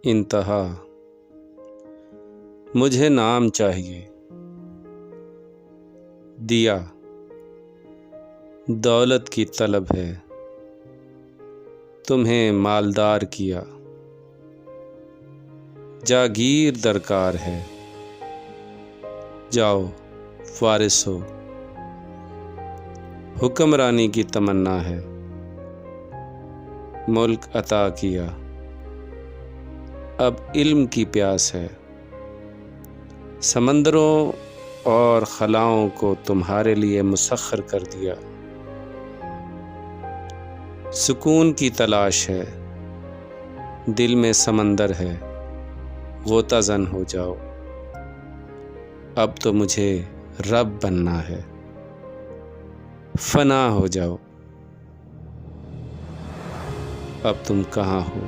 انتہا مجھے نام چاہیے، دیا دولت کی طلب ہے، تمہیں مالدار کیا، جاگیر درکار ہے، جاؤ وارث ہو، حکمرانی کی تمنا ہے، ملک عطا کیا، اب علم کی پیاس ہے، سمندروں اور خلاؤں کو تمہارے لیے مسخر کر دیا، سکون کی تلاش ہے، دل میں سمندر ہے، غوطہ زن ہو جاؤ، اب تو مجھے رب بننا ہے، فنا ہو جاؤ، اب تم کہاں ہو؟